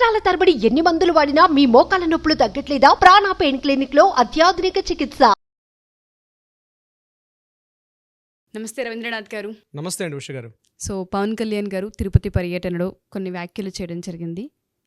సంవత్సరాల తరబడి ఎన్ని మందులు వాడినా మీ మోకాల నొప్పులు తగ్గట్లేదా? ప్రాణ పెయిన్ క్లినిక్ లో అత్యాధునిక చికిత్స. నమస్తే రవీంద్రనాథ్ గారు. నమస్తే అండి ఉష గారు. సో పవన్ కళ్యాణ్ గారు తిరుపతి పర్యటనలో కొన్ని వ్యాఖ్యలు చేయడం జరిగింది.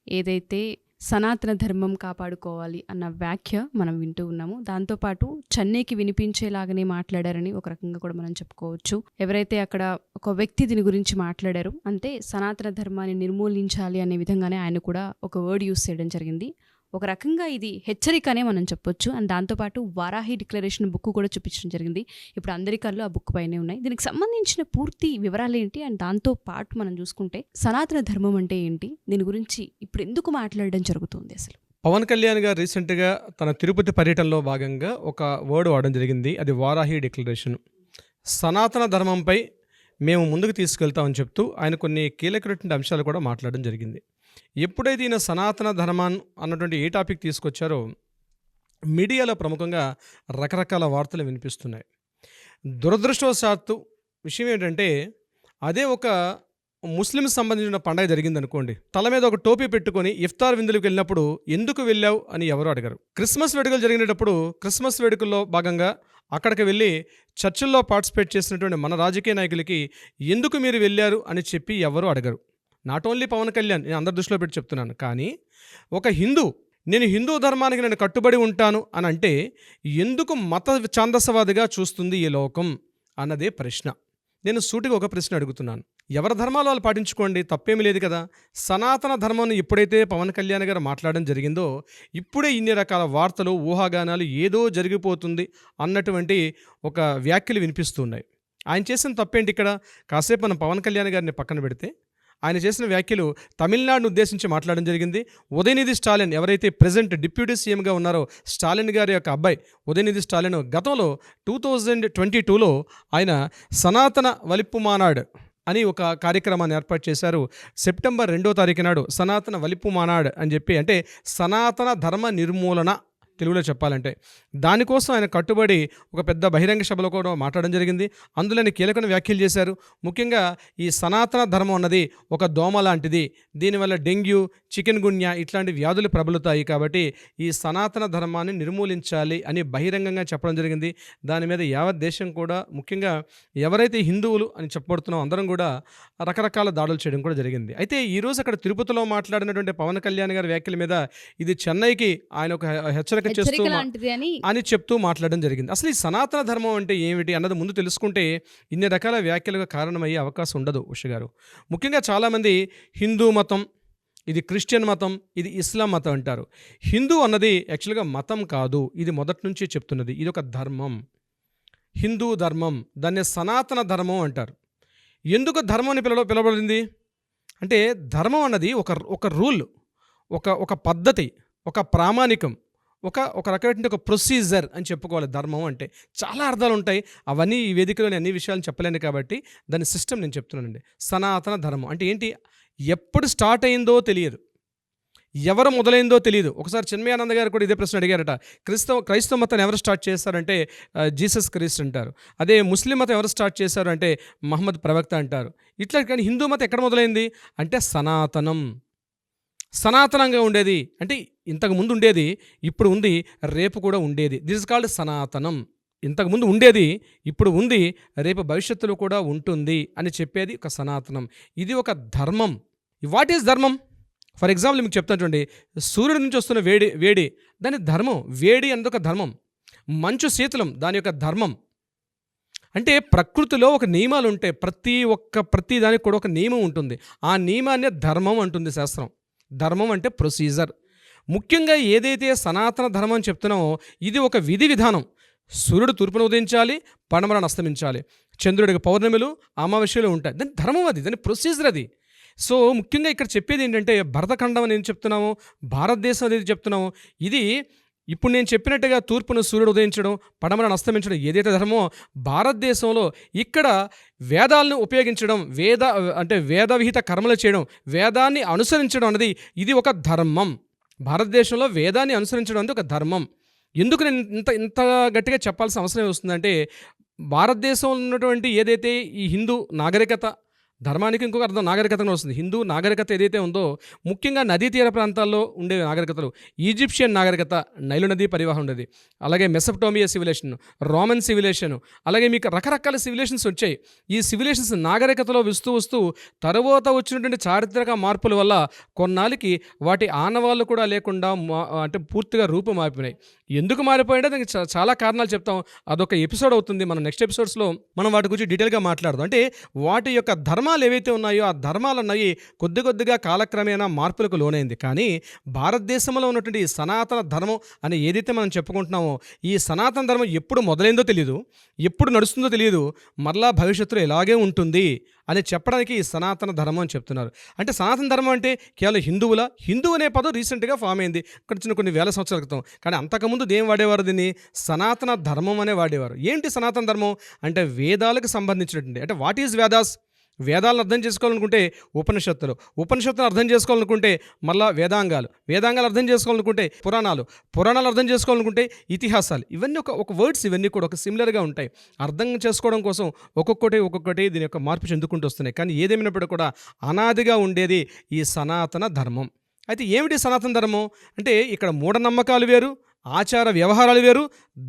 ఏదైతే సనాతన ధర్మం కాపాడుకోవాలి అన్న వ్యాఖ్య మనం వింటూ ఉన్నాము. దాంతోపాటు చెన్నైకి వినిపించేలాగానే మాట్లాడారని ఒక రకంగా కూడా మనం చెప్పుకోవచ్చు. ఎవరైతే అక్కడ ఒక వ్యక్తి దీని గురించి మాట్లాడారు అంటే సనాతన ధర్మాన్ని నిర్మూలించాలి అనే విధంగానే ఆయన కూడా ఒక వర్డ్ యూస్ చేయడం జరిగింది. ఒక రకంగా ఇది హెచ్చరికనే మనం చెప్పొచ్చు. అండ్ దాంతోపాటు వారాహి డిక్లరేషన్ బుక్ కూడా చూపించడం జరిగింది. ఇప్పుడు అందరి కళ్ళు ఆ బుక్ పైనే ఉన్నాయి. దీనికి సంబంధించిన పూర్తి వివరాలు ఏంటి అండ్ దాంతో పాటు మనం చూసుకుంటే సనాతన ధర్మం అంటే ఏంటి, దీని గురించి ఇప్పుడు ఎందుకు మాట్లాడడం జరుగుతుంది అసలు? పవన్ కళ్యాణ్ గారు రీసెంట్గా తన తిరుపతి పర్యటనలో భాగంగా ఒక వర్డ్ వాడడం జరిగింది. అది వారాహి డిక్లరేషన్. సనాతన ధర్మంపై మేము ముందుకు తీసుకెళ్తామని చెప్తూ ఆయన కొన్ని కీలకమైనటువంటి అంశాలు కూడా మాట్లాడడం జరిగింది. ఎప్పుడైతే ఈయన సనాతన ధర్మాన్ని అన్నటువంటి ఏ టాపిక్ తీసుకొచ్చారో మీడియాలో ప్రముఖంగా రకరకాల వార్తలు వినిపిస్తున్నాయి. దురదృష్టవశాత్తు విషయం ఏంటంటే అదే ఒక ముస్లిం సంబంధించిన పండగ జరిగిందనుకోండి, తల మీద ఒక టోపీ పెట్టుకొని ఇఫ్తార్ విందులకు వెళ్ళినప్పుడు ఎందుకు వెళ్ళావు అని ఎవరు అడగరు. క్రిస్మస్ వేడుకలు జరిగినప్పుడు క్రిస్మస్ వేడుకల్లో భాగంగా అక్కడికి వెళ్ళి చర్చిల్లో పార్టిసిపేట్ చేసినటువంటి మన రాజకీయ నాయకులకి ఎందుకు మీరు వెళ్ళారు అని చెప్పి ఎవరు అడగరు. నాట్ ఓన్లీ పవన్ కళ్యాణ్, నేను అందరి దృష్టిలో పెట్టి చెప్తున్నాను. కానీ ఒక నేను హిందూ ధర్మానికి నేను కట్టుబడి ఉంటాను అని అంటే ఎందుకు మత ఛాందసవాదిగా చూస్తుంది ఈ లోకం అన్నదే ప్రశ్న. నేను సూటిగా ఒక ప్రశ్న అడుగుతున్నాను. ఎవరి ధర్మాలు వాళ్ళు పాటించుకోండి, తప్పేమీ లేదు కదా. సనాతన ధర్మాన్ని ఎప్పుడైతే పవన్ కళ్యాణ్ గారు మాట్లాడడం జరిగిందో ఇప్పుడే ఇన్ని రకాల వార్తలు, ఊహాగానాలు ఏదో జరిగిపోతుంది అన్నటువంటి ఒక వ్యాఖ్యలు వినిపిస్తున్నాయి. ఆయన చేసిన తప్పేంటి ఇక్కడ? కాసేపు మనం పవన్ కళ్యాణ్ గారిని పక్కన పెడితే ఆయన చేసిన వ్యాఖ్యలు తమిళనాడును ఉద్దేశించి మాట్లాడడం జరిగింది. ఉదయనిధి స్టాలిన్ ఎవరైతే ప్రెజెంట్ డిప్యూటీ సీఎంగా ఉన్నారో స్టాలిన్ గారి యొక్క అబ్బాయి ఉదయనిధి స్టాలిన్ గతంలో 2022లో ఆయన సనాతన వలిప్పు మానాడ్ అని ఒక కార్యక్రమాన్ని ఏర్పాటు చేశారు. సెప్టెంబర్ 2వ తారీఖు నాడు సనాతన వలిప్పు మానాడ్ అని చెప్పి, అంటే సనాతన ధర్మ నిర్మూలన తెలుగులో చెప్పాలంటే, దానికోసం ఆయన కట్టుబడి ఒక పెద్ద బహిరంగ సభలో కూడా మాట్లాడడం జరిగింది. అందులో ఆయన కీలకమైన వ్యాఖ్యలు చేశారు. ముఖ్యంగా ఈ సనాతన ధర్మం అన్నది ఒక దోమ లాంటిది, దీనివల్ల డెంగ్యూ, చికెన్ గున్యా ఇట్లాంటి వ్యాధులు ప్రబలుతాయి, కాబట్టి ఈ సనాతన ధర్మాన్ని నిర్మూలించాలి అని బహిరంగంగా చెప్పడం జరిగింది. దాని మీద యావత్ దేశం కూడా, ముఖ్యంగా ఎవరైతే హిందువులు అని చెప్పబడుతున్నామో అందరం కూడా రకరకాల దాడులు చేయడం కూడా జరిగింది. అయితే ఈరోజు అక్కడ తిరుపతిలో మాట్లాడినటువంటి పవన్ కళ్యాణ్ గారి వ్యాఖ్యల మీద ఇది చెన్నైకి ఆయన ఒక హెచ్చరిక చేస్తూ అని చెప్తూ మాట్లాడడం జరిగింది. అసలు ఈ సనాతన ధర్మం అంటే ఏమిటి అన్నది ముందు తెలుసుకుంటే ఇన్ని రకాల వ్యాఖ్యలుగా కారణమయ్యే అవకాశం ఉండదు ఉష గారు. ముఖ్యంగా చాలామంది హిందూ మతం, ఇది క్రిస్టియన్ మతం, ఇది ఇస్లాం మతం అంటారు. హిందూ అన్నది యాక్చువల్గా మతం కాదు, ఇది మొదటి నుంచి చెప్తున్నది. ఇది ఒక ధర్మం, హిందూ ధర్మం. దాన్ని సనాతన ధర్మం అంటారు. ఎందుకు ధర్మం అని పిలవబడింది అంటే ధర్మం అన్నది ఒక రూల్, ఒక పద్ధతి, ఒక ప్రామాణికం, ఒక రకమైన ఒక ప్రొసీజర్ అని చెప్పుకోవాలి. ధర్మం అంటే చాలా అర్థాలు ఉంటాయి. అవన్నీ ఈ వేదికలోని అన్ని విషయాలను చెప్పలేను కాబట్టి దాని సిస్టమ్ నేను చెప్తున్నానండి. సనాతన ధర్మం అంటే ఏంటి? ఎప్పుడు స్టార్ట్ అయిందో తెలియదు, ఎవరు మొదలైందో తెలియదు. ఒకసారి చిన్మయానంద గారు కూడా ఇదే ప్రశ్న అడిగారట. క్రైస్తవ మతాన్ని ఎవరు స్టార్ట్ చేశారంటే జీసస్ క్రీస్తు అంటారు. అదే ముస్లిం మతం ఎవరు స్టార్ట్ చేశారు అంటే మహమ్మద్ ప్రవక్త అంటారు. ఇట్లా. కానీ హిందూ మతం ఎక్కడ మొదలైంది అంటే సనాతనంగా ఉండేది. అంటే ఇంతకుముందు ఉండేది, ఇప్పుడు ఉంది, రేపు కూడా ఉండేది. దిస్ ఇస్ కాల్డ్ సనాతనం. ఇంతకుముందు ఉండేది, ఇప్పుడు ఉంది, రేపు భవిష్యత్తులో కూడా ఉంటుంది అని చెప్పేది ఒక సనాతనం. ఇది ఒక ధర్మం. వాట్ ఈజ్ ధర్మం? ఫర్ ఎగ్జాంపుల్ మీకు చెప్తాను చూడండి. సూర్యుడి నుంచి వస్తున్న వేడి దాని ధర్మం. వేడి అనేది ఒక ధర్మం. మంచు శీతలం దాని యొక్క ధర్మం. అంటే ప్రకృతిలో ఒక నియమాలు ఉంటాయి. ప్రతి దానికి కూడా ఒక నియమం ఉంటుంది. ఆ నియమాన్ని ధర్మం అంటుంది శాస్త్రం. ధర్మం అంటే ప్రొసీజర్. ముఖ్యంగా ఏదైతే సనాతన ధర్మం చెప్తున్నామో ఇది ఒక విధి విధానం. సూర్యుడు తూర్పున ఉదయించాలి, పడమరను అస్తమించాలి, చంద్రుడికి పౌర్ణమిలు, అమావాస్యలు ఉంటాయి. దాని ధర్మం అది, దాని ప్రొసీజర్ అది. సో ముఖ్యంగా ఇక్కడ చెప్పేది ఏంటంటే భరతఖండం అనేది చెప్తున్నాము, భారతదేశం అనేది చెప్తున్నాము. ఇది ఇప్పుడు నేను చెప్పినట్టుగా తూర్పును సూర్యుడు ఉదయించడం, పడమరను అస్తమించడం ఏదైతే ధర్మమో భారతదేశంలో ఇక్కడ వేదాలను ఉపయోగించడం, వేదవిహిత కర్మలు చేయడం, వేదాన్ని అనుసరించడం అనేది ఇది ఒక ధర్మం. భారతదేశంలో వేదాన్ని అనుసరించడం అనేది ఒక ధర్మం. ఎందుకు నేను ఇంత గట్టిగా చెప్పాల్సిన అవసరం వస్తుందంటే భారతదేశంలో ఉన్నటువంటి ఏదైతే ఈ హిందూ నాగరికత, ధర్మానికి ఇంకొక అర్థం నాగరికత కూడా వస్తుంది. హిందూ నాగరికత ఏదైతే ఉందో ముఖ్యంగా నదీ తీర ప్రాంతాల్లో ఉండే నాగరికతలు, ఈజిప్షియన్ నాగరికత నైలు నదీ పరివాహం ఉండేది, అలాగే మెసపటోమియా సివిలేషన్, రోమన్ సివిలేషన్, అలాగే మీకు రకరకాల సివిలేషన్స్ వచ్చాయి. ఈ సివిలేషన్స్ నాగరికతలో వస్తూ తరువాత వచ్చినటువంటి చారిత్రక మార్పుల వల్ల కొన్నాళ్ళకి వాటి ఆనవాళ్ళు కూడా లేకుండా అంటే పూర్తిగా రూపు మారిపోయినాయి. ఎందుకు మారిపోయిందో దానికి చాలా కారణాలు చెప్తాం. అదొక ఎపిసోడ్ అవుతుంది. మనం నెక్స్ట్ ఎపిసోడ్స్లో మనం వాటి గురించి డీటెయిల్గా మాట్లాడదాం. అంటే వాటి యొక్క ధర్మాలు ఏవైతే ఉన్నాయో ఆ ధర్మాలు అన్నవి కొద్దిగా కాలక్రమేణా మార్పులకు లోనైంది. కానీ భారతదేశంలో ఉన్నటువంటి ఈ సనాతన ధర్మం అని ఏదైతే మనం చెప్పుకుంటున్నామో ఈ సనాతన ధర్మం ఎప్పుడు మొదలైందో తెలియదు, ఎప్పుడు నడుస్తుందో తెలియదు, మరలా భవిష్యత్తులో ఇలాగే ఉంటుంది అని చెప్పడానికి ఈ సనాతన ధర్మం అని చెప్తున్నారు. అంటే సనాతన ధర్మం అంటే కేవలం హిందూ అనే పదం రీసెంట్గా ఫామ్ అయింది కొన్ని వేల సంవత్సరాల క్రితం. కానీ అంతకుముందు దేం వాడేవారు? దీన్ని సనాతన ధర్మం అనే వాడేవారు. ఏంటి సనాతన ధర్మం అంటే వేదాలకు సంబంధించినటువంటి, అంటే వాట్ ఈజ్ వేదాస్? వేదాలను అర్థం చేసుకోవాలనుకుంటే ఉపనిషత్తులు అర్థం చేసుకోవాలనుకుంటే మళ్ళా వేదాంగాలు అర్థం చేసుకోవాలనుకుంటే పురాణాలు అర్థం చేసుకోవాలనుకుంటే ఇతిహాసాలు. ఇవన్నీ ఒక వర్డ్స్, ఇవన్నీ కూడా ఒక సిమిలర్గా ఉంటాయి. అర్థం చేసుకోవడం కోసం ఒక్కొక్కటి దీని యొక్క మార్పు చెందుకుంటూ వస్తున్నాయి. కానీ ఏదేమైనప్పుడు కూడా అనాదిగా ఉండేది ఈ సనాతన ధర్మం. అయితే ఏమిటి సనాతన ధర్మం అంటే ఇక్కడ మూఢనమ్మకాలు వేరు, ఆచార వ్యవహారాలు వేరు,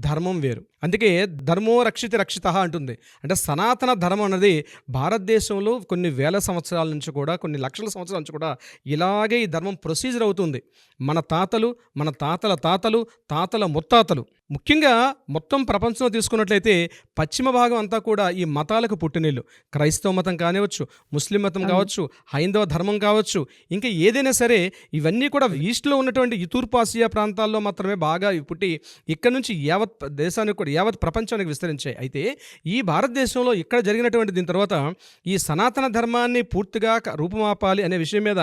ధర్మం వేరు. అందుకే ధర్మో రక్షిత అంటుంది. అంటే సనాతన ధర్మం అన్నది భారతదేశంలో కొన్ని వేల సంవత్సరాల నుంచి కూడా, కొన్ని లక్షల సంవత్సరాల నుంచి కూడా ఇలాగే ఈ ధర్మం ప్రొసీజర్ అవుతుంది. మన తాతలు, మన తాతల తాతలు, తాతల ముత్తాతలు, ముఖ్యంగా మొత్తం ప్రపంచంలో తీసుకున్నట్లయితే పశ్చిమ భాగం అంతా కూడా ఈ మతాలకు పుట్టినిల్లు. క్రైస్తవ మతం కానివచ్చు, ముస్లిం మతం కావచ్చు, హైందవ ధర్మం కావచ్చు, ఇంకా ఏదైనా సరే ఇవన్నీ కూడా ఈస్ట్లో ఉన్నటువంటి ఈ తూర్పు ఆసియా ప్రాంతాల్లో మాత్రమే బాగా పుట్టి ఇక్కడ నుంచి యావత్ దేశానికి కూడా, యావత్ ప్రపంచానికి విస్తరించాయి. అయితే ఈ భారతదేశంలో ఇక్కడ జరిగినటువంటి దీని తర్వాత ఈ సనాతన ధర్మాన్ని పూర్తిగా రూపుమాపాలి అనే విషయం మీద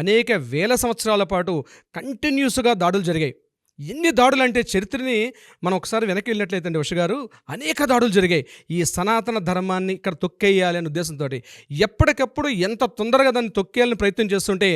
అనేక వేల సంవత్సరాల పాటు కంటిన్యూస్గా దాడులు జరిగాయి. ఎన్ని దాడులు అంటే చరిత్రని మనం ఒకసారి వెనక్కి వెళ్ళినట్లయితే అండి గారు, అనేక దాడులు జరిగాయి ఈ సనాతన ధర్మాన్ని ఇక్కడ తొక్కేయాలి అనే ఉద్దేశంతో. ఎప్పటికప్పుడు ఎంత తొందరగా దాన్ని తొక్కేయాలని ప్రయత్నం చేస్తుంటే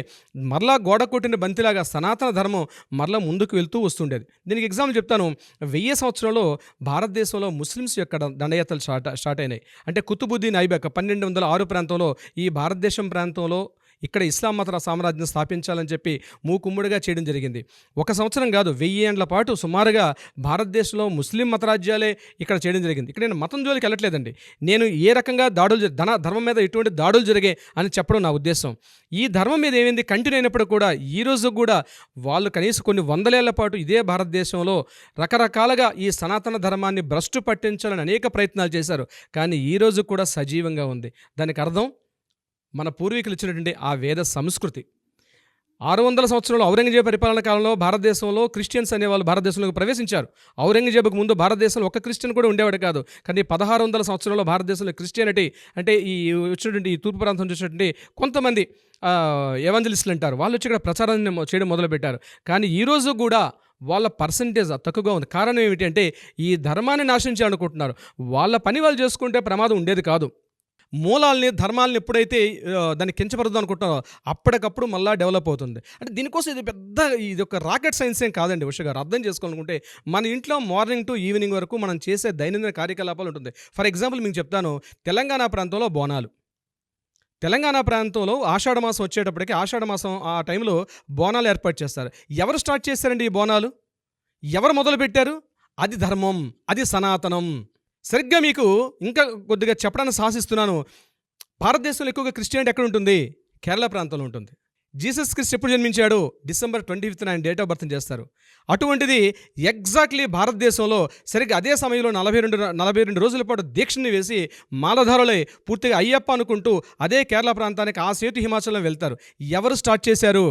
మరలా గోడ కొట్టిన బంతిలాగా సనాతన ధర్మం మరలా ముందుకు వెళ్తూ వస్తుండేది. దీనికి ఎగ్జాంపుల్ చెప్తాను. 1000 సంవత్సరంలో భారతదేశంలో ముస్లిమ్స్ యొక్క దండయాత్రలు స్టార్ట్ అయినాయి. అంటే కుతుబుద్దీన్ ఐబక్ 1206 ప్రాంతంలో ఈ భారతదేశం ప్రాంతంలో ఇక్కడ ఇస్లాం మత సామ్రాజ్యం స్థాపించాలని చెప్పి మూకుమ్ముడిగా చేయడం జరిగింది. ఒక సంవత్సరం కాదు, 1000 ఏళ్ల పాటు సుమారుగా భారతదేశంలో ముస్లిం మతరాజ్యాలే ఇక్కడ చేయడం జరిగింది. ఇక్కడ నేను మతం జోలికి వెళ్ళట్లేదండి. నేను ఏ రకంగా దాడులు ధర్మం మీద ఎటువంటి దాడులు జరిగాయి అని చెప్పడం నా ఉద్దేశం. ఈ ధర్మం మీద ఏమైంది కంటిన్యూ అయినప్పుడు కూడా ఈ రోజు కూడా వాళ్ళు కనీసం కొన్ని వందలేళ్ల పాటు ఇదే భారతదేశంలో రకరకాలుగా ఈ సనాతన ధర్మాన్ని భ్రష్టు పట్టించాలని అనేక ప్రయత్నాలు చేశారు. కానీ ఈ రోజు కూడా సజీవంగా ఉంది. దానికి అర్థం మన పూర్వీకులు ఇచ్చినటువంటి ఆ వేద సంస్కృతి. 600 సంవత్సరాలు ఔరంగజేబు పరిపాలన కాలంలో భారతదేశంలో క్రిస్టియన్స్ అనేవాళ్ళు భారతదేశంలోకి ప్రవేశించారు. ఔరంగజేబుకు ముందు భారతదేశంలో ఒక క్రిస్టియన్ కూడా ఉండేవాడు కాదు. కానీ 1600 సంవత్సరాల్లో భారతదేశంలో క్రిస్టియానిటీ అంటే ఈ వచ్చినటువంటి ఈ తూర్పు ప్రాంతం చూసినటువంటి కొంతమంది ఎవాంజలిస్టులు అంటారు, వాళ్ళు వచ్చి ఇక్కడ ప్రచారాన్ని చేయడం మొదలుపెట్టారు. కానీ ఈరోజు కూడా వాళ్ళ పర్సంటేజ్ తక్కువగా ఉంది. కారణం ఏమిటి అంటే ఈ ధర్మాన్ని నాశనం చేయాలనుకుంటున్నారు. వాళ్ళ పని వాళ్ళు చేసుకుంటే ప్రమాదం ఉండేది కాదు. మూలాల్ని ధర్మాలని ఎప్పుడైతే దాన్ని కించపరుద్దాం అనుకుంటారో అప్పటికప్పుడు మళ్ళీ డెవలప్ అవుతుంది. అంటే దీనికోసం ఇది ఒక రాకెట్ సైన్స్ ఏం కాదండి గారు. అర్థం చేసుకోవాలనుకుంటే మన ఇంట్లో మార్నింగ్ టు ఈవినింగ్ వరకు మనం చేసే దైనందిన కార్యకలాపాలు ఉంటుంది. ఫర్ ఎగ్జాంపుల్ మీకు చెప్తాను, తెలంగాణ ప్రాంతంలో బోనాలు. తెలంగాణ ప్రాంతంలో ఆషాఢ మాసం వచ్చేటప్పటికి, ఆషాఢ మాసం ఆ టైంలో బోనాలు ఏర్పాటు చేస్తారు. ఎవరు స్టార్ట్ చేశారండి ఈ బోనాలు? ఎవరు మొదలుపెట్టారు? అది ధర్మం, అది సనాతనం. సరిగ్గా మీకు ఇంకా కొద్దిగా చెప్పడానికి సాహసిస్తున్నాను. భారతదేశంలో ఎక్కువగా క్రిస్టియానిటీ ఎక్కడ ఉంటుంది? కేరళ ప్రాంతంలో ఉంటుంది. జీసస్ క్రిస్ట్ ఎప్పుడు జన్మించాడు? December 25th ఆయన డేట్ ఆఫ్ బర్త్ చేస్తారు. అటువంటిది ఎగ్జాక్ట్లీ భారతదేశంలో సరిగ్గా అదే సమయంలో 42 రోజుల పాటు దీక్షని వేసి మాలధారులై పూర్తిగా అయ్యప్ప అనుకుంటూ అదే కేరళ ప్రాంతానికి ఆ సేతు హిమాచలం వెళ్తారు. ఎవరు స్టార్ట్ చేశారు?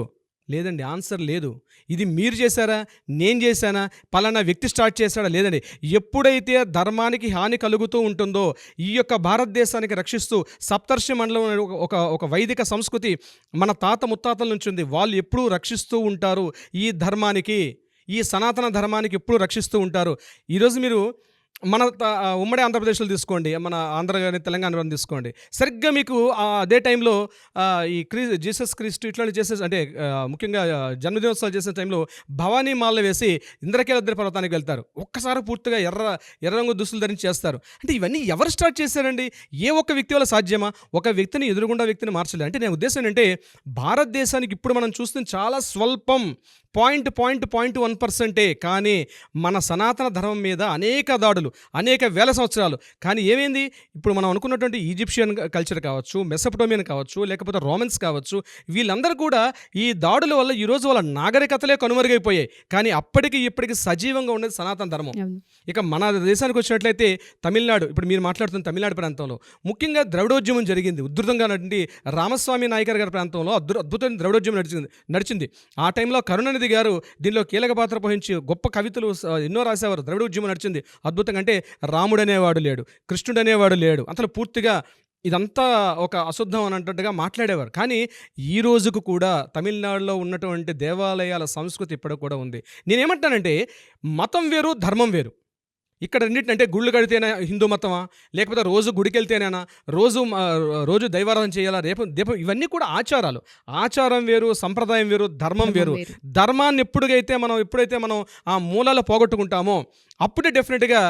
లేదండి, ఆన్సర్ లేదు. ఇది మీరు చేశారా, నేను చేశానా, పలానా వ్యక్తి స్టార్ట్ చేశాడా? లేదండి. ఎప్పుడైతే ధర్మానికి హాని కలుగుతూ ఉంటుందో ఈ యొక్క భారతదేశానికి రక్షిస్తూ సప్తర్షి మండలం ఒక వైదిక సంస్కృతి మన తాత ముత్తాతల నుంచి ఉంది. వాళ్ళు ఎప్పుడూ రక్షిస్తూ ఉంటారు ఈ ధర్మానికి, ఈ సనాతన ధర్మానికి ఎప్పుడూ రక్షిస్తూ ఉంటారు. ఈరోజు మీరు ఉమ్మడి ఆంధ్రప్రదేశ్లో తీసుకోండి, మన ఆంధ్ర కానీ తెలంగాణ కానీ తీసుకోండి, సరిగ్గా మీకు అదే టైంలో ఈ జీసస్ క్రీస్తు ఇట్లాంటి చేసే అంటే ముఖ్యంగా జన్మదినోత్సవాలు చేసే టైంలో భవానీ మాలలు వేసి ఇంద్రకీలాద్రి పర్వతానికి వెళ్తారు. ఒక్కసారి పూర్తిగా ఎర్ర రంగు దుస్తులు ధరించి చేస్తారు. అంటే ఇవన్నీ ఎవరు స్టార్ట్ చేశారండి? ఏ ఒక్క వ్యక్తి వల్ల సాధ్యమా? ఒక వ్యక్తిని ఎదురుగుండా వ్యక్తిని మార్చలేదు. అంటే నేను ఉద్దేశం ఏంటంటే భారతదేశానికి ఇప్పుడు మనం చూస్తున్న చాలా స్వల్పం 0.1%, కానీ మన సనాతన ధర్మం మీద అనేక దాడులు, అనేక వేల సంవత్సరాలు. కానీ ఏమైంది? ఇప్పుడు మనం అనుకున్నటువంటి ఈజిప్షియన్ కల్చర్ కావచ్చు, మెసొపటోమియన్ కావచ్చు, లేకపోతే రోమన్స్ కావచ్చు, వీళ్ళందరూ కూడా ఈ దాడుల వల్ల ఈరోజు వాళ్ళ నాగరికతలే కనుమరుగైపోయాయి. కానీ అప్పటికి ఇప్పటికి సజీవంగా ఉండేది సనాతన ధర్మం. ఇక మన దేశానికి వచ్చినట్లయితే తమిళనాడు, ఇప్పుడు మీరు మాట్లాడుతున్న తమిళనాడు ప్రాంతంలో ముఖ్యంగా ద్రవిడోద్యమం జరిగింది. ఉధృతంగా రామస్వామి నాయకర్ గారి ప్రాంతంలో అద్భుతమైన ద్రవిడోద్యమం నడిచింది. ఆ టైంలో కరుణానిధి గారు దీనిలో కీలక పాత్ర పోషించి గొప్ప కవితలు ఎన్నో రాసేవారు. ద్రవిడ ఉద్యమం నడిచింది అద్భుతంగా. అంటే రాముడు అనేవాడు లేడు, కృష్ణుడు అనేవాడు లేడు, అసలు పూర్తిగా ఇదంతా ఒక అశుద్ధం అని అన్నట్టుగా మాట్లాడేవారు. కానీ ఈ రోజుకు కూడా తమిళనాడులో ఉన్నటువంటి దేవాలయాల సంస్కృతి ఇప్పటికి కూడా ఉంది. నేనేమంటానంటే మతం వేరు, ధర్మం వేరు. ఇక్కడ రెండింటినంటే గుళ్ళు కడితేనే హిందూ మతమా, లేకపోతే రోజు గుడికి వెళ్తేనేనా, రోజు దైవారాధన చేయాలా, దీపం, ఇవన్నీ కూడా ఆచారాలు. ఆచారం వేరు, సంప్రదాయం వేరు, ధర్మం వేరు. ధర్మాన్ని ఎప్పుడైతే మనం ఆ మూలాలు పోగొట్టుకుంటామో అప్పుడే డెఫినెట్గా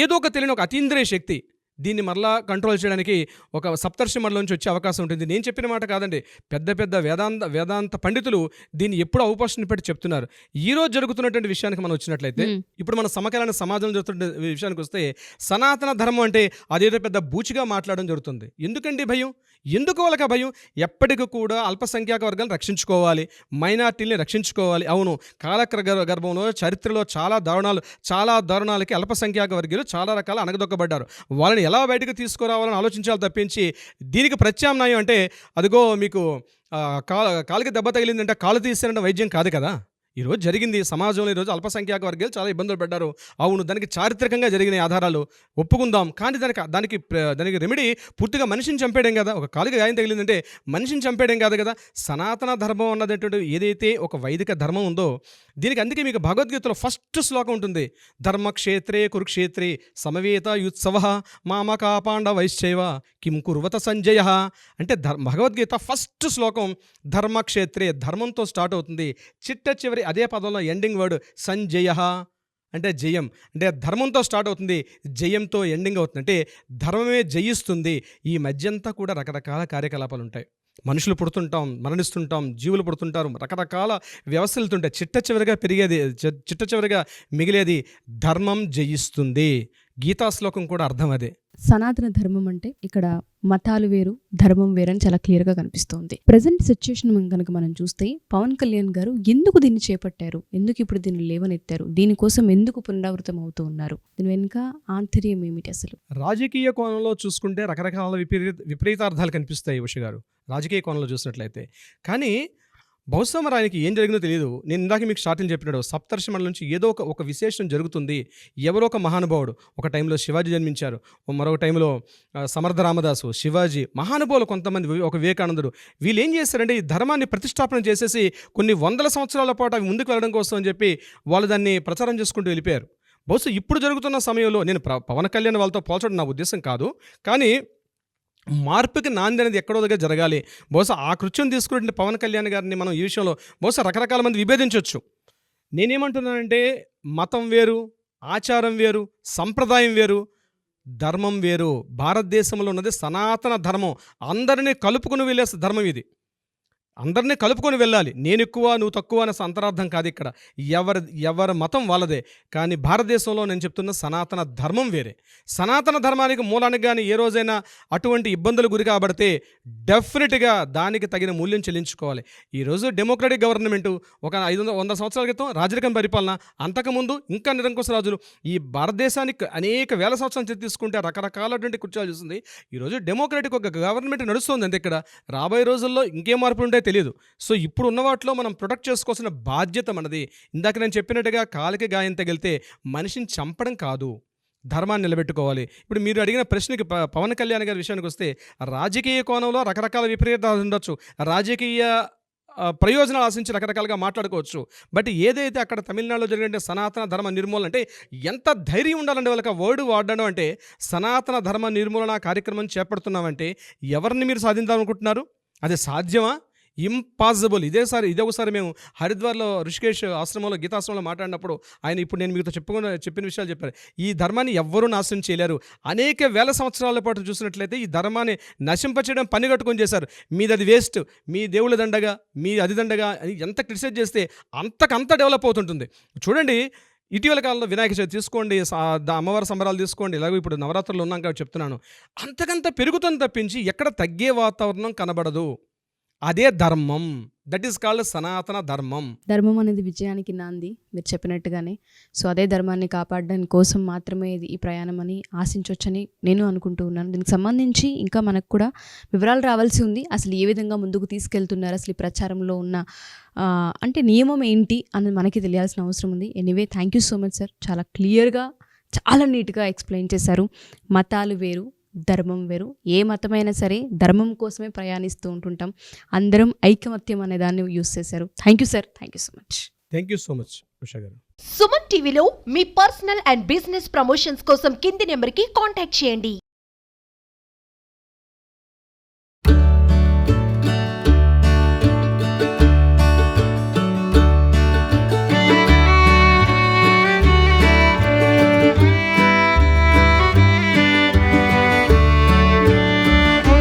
ఏదో ఒక తెలియని ఒక అతీంద్రియ శక్తి దీన్ని మరలా కంట్రోల్ చేయడానికి ఒక సప్తర్షి మండలం వచ్చే అవకాశం ఉంటుంది. నేను చెప్పిన మాట కాదండి, పెద్ద వేదాంత పండితులు దీన్ని ఎప్పుడు అవకాశం పెట్టి చెప్తున్నారు. ఈ రోజు జరుగుతున్నటువంటి విషయానికి మనం వచ్చినట్లయితే, ఇప్పుడు మన సమకాలీన సమాజంలో జరుగుతున్న విషయానికి వస్తే, సనాతన ధర్మం అంటే అదేదో పెద్ద బూచిగా మాట్లాడడం జరుగుతుంది. ఎందుకండి భయం? ఎందుకు వాళ్ళకి భయం? ఎప్పటికీ కూడా అల్పసంఖ్యాక వర్గాలను రక్షించుకోవాలి, మైనార్టీని రక్షించుకోవాలి. అవును, గర్భంలో చరిత్రలో చాలా దారుణాలకి అల్పసంఖ్యాక వర్గీయులు చాలా రకాల అణగదొక్కబడ్డారు. వాళ్ళని ఎలా బయటకు తీసుకురావాలని ఆలోచించాలి తప్పించి దీనికి ప్రత్యామ్నాయం అంటే అదిగో మీకు కాలుకి దెబ్బ తగిలిందంటే కాలు తీసారంటే వైద్యం కాదు కదా. ఈరోజు జరిగింది సమాజంలో, ఈరోజు అల్పసంఖ్యాక వర్గాలు చాలా ఇబ్బందులు పడ్డారు. అవును, దానికి చారిత్రకంగా జరిగిన ఆధారాలు ఒప్పుకుందాం. కానీ దానికి రెమెడీ పూర్తిగా మనిషిని చంపేయడం కదా. ఒక కాలుకి గాయం తగిలిందంటే మనిషిని చంపేయడం కాదు కదా. సనాతన ధర్మం అన్నటువంటి ఏదైతే ఒక వైదిక ధర్మం ఉందో దీనికి అందుకే మీకు భగవద్గీతలో ఫస్ట్ శ్లోకం ఉంటుంది, ధర్మక్షేత్రే కురుక్షేత్రే సమవేత యుత్సవ మామకా పాండవైశ్చైవ కిం కుర్వత సంజయ. అంటే భగవద్గీత ఫస్ట్ శ్లోకం ధర్మక్షేత్రే, ధర్మంతో స్టార్ట్ అవుతుంది. చిట్ట చివరి అదే పదంలో ఎండింగ్ వర్డ్ సంజయ అంటే జయం. అంటే ధర్మంతో స్టార్ట్ అవుతుంది, జయంతో ఎండింగ్ అవుతుంది. అంటే ధర్మమే జయిస్తుంది. ఈ మధ్యంతా కూడా రకరకాల కార్యకలాపాలు ఉంటాయి. మనుషులు పుడుతుంటాం, మరణిస్తుంటాం, జీవులు పుడుతుంటారు, రకరకాల వ్యవస్థలు ఉంటాయి. చిట్ట చివరిగా మిగిలేది ధర్మం జయిస్తుంది. గీతాశ్లోకం కూడా అర్థం అదే. సనాతన ధర్మం అంటే ఇక్కడ మతాలు వేరు, ధర్మం వేరు అని చాలా క్లియర్గా కనిపిస్తోంది. ప్రజెంట్ సిచ్యుయేషన్ కనుక మనం చూస్తే పవన్ కళ్యాణ్ గారు ఎందుకు దీన్ని చేపట్టారు, ఎందుకు ఇప్పుడు దీన్ని లేవనెత్తారు, దీనికోసం ఎందుకు పునరావృతం అవుతూ ఉన్నారు, దీని వెనుక ఆంతర్యం ఏమిటి అసలు? రాజకీయ కోణంలో చూసుకుంటే రకరకాల విపరీతార్థాలు కనిపిస్తాయి ఉష గారు, రాజకీయ కోణంలో చూసినట్లయితే. కానీ బహుశా మరి ఆయనకి ఏం జరిగిందో తెలియదు. నేను ఇందాక మీకు స్టార్టింగ్ చెప్పినాడు, సప్తర్షి మండలం నుంచి ఏదో ఒక విశేషం జరుగుతుంది. ఎవరో ఒక మహానుభావుడు, ఒక టైంలో శివాజీ జన్మించారు, మరొక టైంలో సమర్థ రామదాసు, శివాజీ, మహానుభావులు కొంతమంది, ఒక వివేకానందుడు, వీళ్ళు ఏం చేశారంటే ఈ ధర్మాన్ని ప్రతిష్టాపన చేసేసి కొన్ని వందల సంవత్సరాల పాటు అవి ముందుకు వెళ్ళడం కోసం అని చెప్పి వాళ్ళు దాన్ని ప్రచారం చేసుకుంటూ వెళ్ళిపోయారు. బహుశా ఇప్పుడు జరుగుతున్న సమయంలో నేను పవన్ కళ్యాణ్ వాళ్ళతో పోల్చడం నా ఉద్దేశం కాదు, కానీ మార్పుకి నాంది అనేది ఎక్కడో దగ్గర జరగాలి. బహుశా ఆ కృత్యం తీసుకునే పవన్ కళ్యాణ్ గారిని మనం ఈ విషయంలో బహుశా రకరకాల మంది విభేదించవచ్చు. నేనేమంటున్నానంటే మతం వేరు, ఆచారం వేరు, సంప్రదాయం వేరు, ధర్మం వేరు. భారతదేశంలో ఉన్నది సనాతన ధర్మం, అందరినీ కలుపుకుని వెళ్ళే ధర్మం ఇది. అందరినీ కలుపుకొని వెళ్ళాలి. నేను ఎక్కువ నువ్వు తక్కువ అనే అంతరార్థం కాదు ఇక్కడ. ఎవరి మతం వాళ్ళదే. కానీ భారతదేశంలో నేను చెప్తున్న సనాతన ధర్మం వేరే. సనాతన ధర్మానికి మూలానికి కానీ ఏ రోజైనా అటువంటి ఇబ్బందులు గురి కాబడితే డెఫినెట్గా దానికి తగిన మూల్యం చెల్లించుకోవాలి. ఈరోజు డెమోక్రటిక్ గవర్నమెంటు ఒక 500 సంవత్సరాల క్రితం రాజరికం పరిపాలన, అంతకుముందు ఇంకా నిరంకుశ రాజులు, ఈ భారతదేశానికి అనేక వేల సంవత్సరాలు తీసుకుంటే రకరకాలటువంటి కృత్యాలు చూస్తుంది. ఈరోజు డెమోక్రటిక్ ఒక గవర్నమెంట్ నడుస్తుంది. అంతే. ఇక్కడ రాబోయే రోజుల్లో ఇంకేం మార్పులు ఉంటాయి తెలియదు. సో ఇప్పుడు ఉన్న వాటిలో మనం ప్రొటెక్ట్ చేసుకోవాల్సిన బాధ్యత మనది. ఇందాక నేను చెప్పినట్టుగా కాలికి గాయం తగిలితే మనిషిని చంపడం కాదు, ధర్మాన్ని నిలబెట్టుకోవాలి. ఇప్పుడు మీరు అడిగిన ప్రశ్నకి పవన్ కళ్యాణ్ గారి విషయానికి వస్తే రాజకీయ కోణంలో రకరకాల విపరీతాలు ఉండొచ్చు. రాజకీయ ప్రయోజనాలు ఆశించి రకరకాలుగా మాట్లాడుకోవచ్చు. బట్ ఏదైతే అక్కడ తమిళనాడులో జరిగిన సనాతన ధర్మ నిర్మూలన అంటే ఎంత ధైర్యం ఉండాలంటే వాళ్ళకి వర్డ్ వాడడం అంటే సనాతన ధర్మ నిర్మూలన కార్యక్రమం చేపడుతున్నామంటే ఎవరిని మీరు సాధించాలనుకుంటున్నారు? అది సాధ్యమా? ఇంపాసిబుల్. ఇదే ఒకసారి మేము హరిద్వార్లో ఋషికేశ్ ఆశ్రమంలో గీతాశ్రమంలో మాట్లాడినప్పుడు ఆయన ఇప్పుడు నేను మీతో చెప్పిన విషయాలు చెప్పారు. ఈ ధర్మాన్ని ఎవ్వరూ నాశనం చేయలేరు. అనేక వేల సంవత్సరాల పాటు చూసినట్లయితే ఈ ధర్మాన్ని నశింపచేయడం పని కట్టుకొని చేశారు. మీది అది వేస్ట్, మీ దేవుళ్ళ దండగా, మీ అది దండగా అని ఎంత క్రిటిసైజ్ చేస్తే అంతకంత డెవలప్ అవుతుంటుంది. చూడండి, ఇటీవల కాలంలో వినాయక చవితి తీసుకోండి, అమ్మవారి సంబరాలు తీసుకోండి, ఇలాగో ఇప్పుడు నవరాత్రులు ఉన్నాం కాబట్టి చెప్తున్నాను. అంతకంత పెరుగుతుంది తప్పించి ఎక్కడ తగ్గే వాతావరణం కనబడదు. అదే ధర్మం. దట్ ఈస్ కాల్డ్ సనాతన ధర్మం. ధర్మం అనేది విజయానికి నాంది, మీరు చెప్పినట్టుగానే. సో అదే ధర్మాన్ని కాపాడడానికి కోసం మాత్రమే ఇది ఈ ప్రయాణం అని ఆశించవచ్చని నేను అనుకుంటూ ఉన్నాను. దీనికి సంబంధించి ఇంకా మనకు కూడా వివరాలు రావాల్సి ఉంది. అసలు ఏ విధంగా ముందుకు తీసుకెళ్తున్నారు, అసలు ఈ ప్రచారంలో ఉన్న అంటే నియమం ఏంటి అని మనకి తెలియాల్సిన అవసరం ఉంది. Anyway, thank you so much sir. చాలా క్లియర్గా, చాలా నీట్గా ఎక్స్ప్లెయిన్ చేశారు. మతాలు వేరు, ధర్మం వేరు. ఏ మతమైనా సరే ధర్మం కోసమే ప్రయాణిస్తూ ఉంటుంటాం. అందరం ఐకమత్యం అనే దాన్ని యూస్ చేశారు. Thank you sir. Thank you so much. Thank you so much Usha గారు. సుమన్ టీవీలో మీ పర్సనల్ అండ్ బిజినెస్ ప్రమోషన్స్ కోసం కింది నెంబర్కి కాంటాక్ట్ చేయండి.